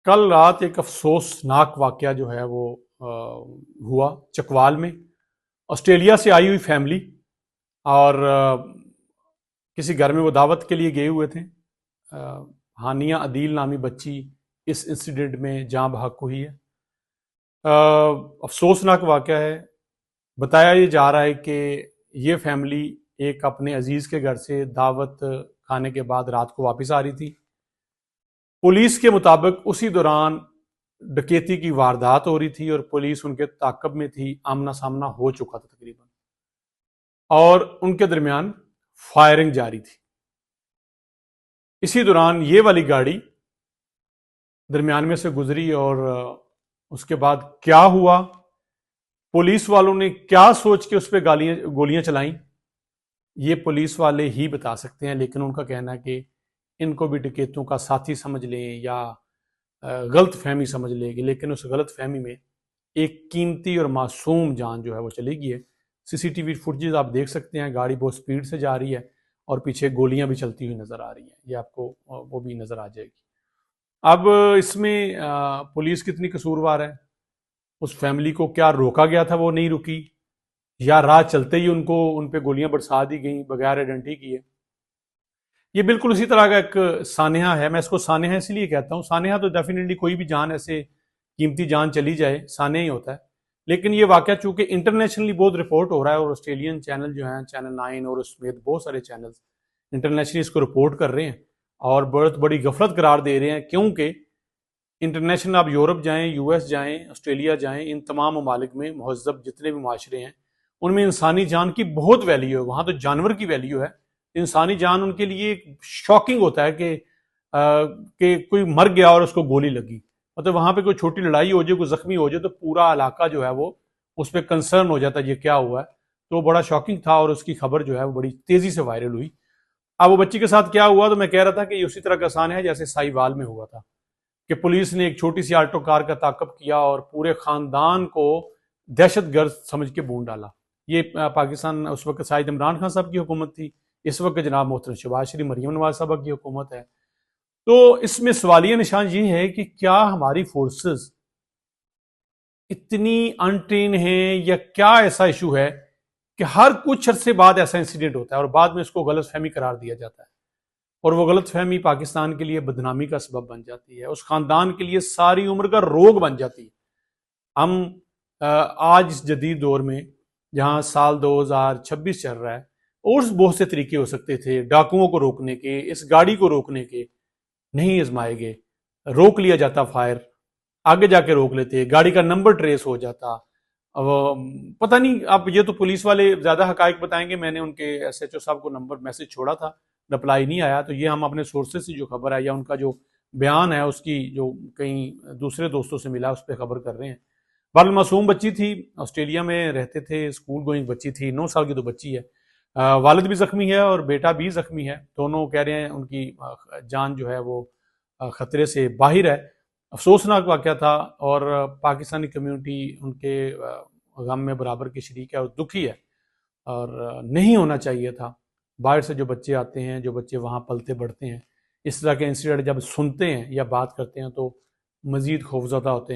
کل رات ایک افسوسناک واقعہ جو ہے وہ ہوا چکوال میں۔ آسٹریلیا سے آئی ہوئی فیملی اور کسی گھر میں وہ دعوت کے لیے گئے ہوئے تھے۔ ہانیہ عدیل نامی بچی اس انسیڈنٹ میں جاں بحق ہوئی ہے۔ افسوسناک واقعہ ہے۔ بتایا یہ جا رہا ہے کہ یہ فیملی ایک اپنے عزیز کے گھر سے دعوت کھانے کے بعد رات کو واپس آ رہی تھی۔ پولیس کے مطابق اسی دوران ڈکیتی کی واردات ہو رہی تھی اور پولیس ان کے تعاقب میں تھی۔ آمنا سامنا ہو چکا تھا تقریباً، اور ان کے درمیان فائرنگ جاری تھی۔ اسی دوران یہ والی گاڑی درمیان میں سے گزری اور اس کے بعد کیا ہوا، پولیس والوں نے کیا سوچ کے اس پہ گولیاں چلائیں، یہ پولیس والے ہی بتا سکتے ہیں۔ لیکن ان کا کہنا ہے کہ ان کو بھی ڈکیتوں کا ساتھی سمجھ لیں یا غلط فہمی سمجھ لیں گے، لیکن اس غلط فہمی میں ایک قیمتی اور معصوم جان جو ہے وہ چلی گئی ہے۔ سی سی ٹی وی فوٹیج آپ دیکھ سکتے ہیں، گاڑی بہت سپیڈ سے جا رہی ہے اور پیچھے گولیاں بھی چلتی ہوئی نظر آ رہی ہیں، یہ آپ کو وہ بھی نظر آ جائے گی۔ اب اس میں پولیس کتنی قصوروار ہے؟ اس فیملی کو کیا روکا گیا تھا وہ نہیں رکی، یا راہ چلتے ہی ان پہ گولیاں برسا دی گئیں بغیر آئیڈینٹی کیے؟ یہ بالکل اسی طرح کا ایک سانحہ ہے۔ میں اس کو سانحہ اس لیے کہتا ہوں، سانحہ تو ڈیفینیٹلی کوئی بھی جان ایسے قیمتی جان چلی جائے سانحہ ہی ہوتا ہے، لیکن یہ واقعہ چونکہ انٹرنیشنلی بہت رپورٹ ہو رہا ہے اور آسٹریلین چینل جو ہیں، چینل 9 اور سمیت بہت سارے چینل انٹرنیشنلی اس کو رپورٹ کر رہے ہیں اور بہت بڑی غفلت قرار دے رہے ہیں، کیونکہ انٹرنیشنل آپ یورپ جائیں، یو ایس جائیں، آسٹریلیا جائیں، ان تمام ممالک میں مہذب جتنے بھی معاشرے ہیں ان میں انسانی جان کی بہت ویلیو ہے۔ وہاں تو جانور کی ویلیو ہے، انسانی جان ان کے لیے شاکنگ ہوتا ہے کہ کوئی مر گیا اور اس کو گولی لگی، مطلب وہاں پہ کوئی چھوٹی لڑائی ہو جائے، کوئی زخمی ہو جائے تو پورا علاقہ جو ہے وہ اس پہ کنسرن ہو جاتا ہے یہ کیا ہوا ہے۔ تو بڑا شاکنگ تھا اور اس کی خبر جو ہے وہ بڑی تیزی سے وائرل ہوئی۔ اب وہ بچی کے ساتھ کیا ہوا، تو میں کہہ رہا تھا کہ یہ اسی طرح کا آسان ہے جیسے سائی وال میں ہوا تھا کہ پولیس نے ایک چھوٹی سی آلٹو کار کا تعاقب کیا اور پورے خاندان کو دہشت گرد سمجھ کے بھون ڈالا۔ یہ پاکستان اس وقت شاہد عمران خان صاحب کی حکومت تھی، اس وقت جناب محترم شہباز شریف مریم نواز صاحبہ کی حکومت ہے۔ تو اس میں سوالیہ نشان یہ ہے کہ کیا ہماری فورسز اتنی انٹرین ہیں یا کیا ایسا ایشو ہے کہ ہر کچھ عرصے بعد ایسا انسیڈنٹ ہوتا ہے اور بعد میں اس کو غلط فہمی قرار دیا جاتا ہے، اور وہ غلط فہمی پاکستان کے لیے بدنامی کا سبب بن جاتی ہے، اس خاندان کے لیے ساری عمر کا روگ بن جاتی ہے۔ ہم آج اس جدید دور میں جہاں سال 2026 چل رہا ہے، اور بہت سے طریقے ہو سکتے تھے ڈاکوؤں کو روکنے کے، اس گاڑی کو روکنے کے، نہیں آزمائے گئے۔ روک لیا جاتا فائر، آگے جا کے روک لیتے، گاڑی کا نمبر ٹریس ہو جاتا۔ اب پتہ نہیں، اب یہ تو پولیس والے زیادہ حقائق بتائیں گے، میں نے ان کے ایس ایچ او صاحب کو نمبر میسج چھوڑا تھا، رپلائی نہیں آیا، تو یہ ہم اپنے سورسز سے جو خبر ہے یا ان کا جو بیان ہے اس کی جو کئی دوسرے دوستوں سے ملا اس پہ خبر کر رہے ہیں۔ بہرحال معصوم بچی تھی، آسٹریلیا میں رہتے تھے، اسکول گوئنگ بچی تھی، 9 سال کی تو بچی ہے۔ والد بھی زخمی ہے اور بیٹا بھی زخمی ہے، دونوں کہہ رہے ہیں ان کی جان جو ہے وہ خطرے سے باہر ہے۔ افسوسناک واقعہ تھا اور پاکستانی کمیونٹی ان کے غم میں برابر کی شریک ہے اور دکھی ہے، اور نہیں ہونا چاہیے تھا۔ باہر سے جو بچے آتے ہیں، جو بچے وہاں پلتے بڑھتے ہیں، اس طرح کے انسیڈنٹ جب سنتے ہیں یا بات کرتے ہیں تو مزید خوفزدہ ہوتے ہیں۔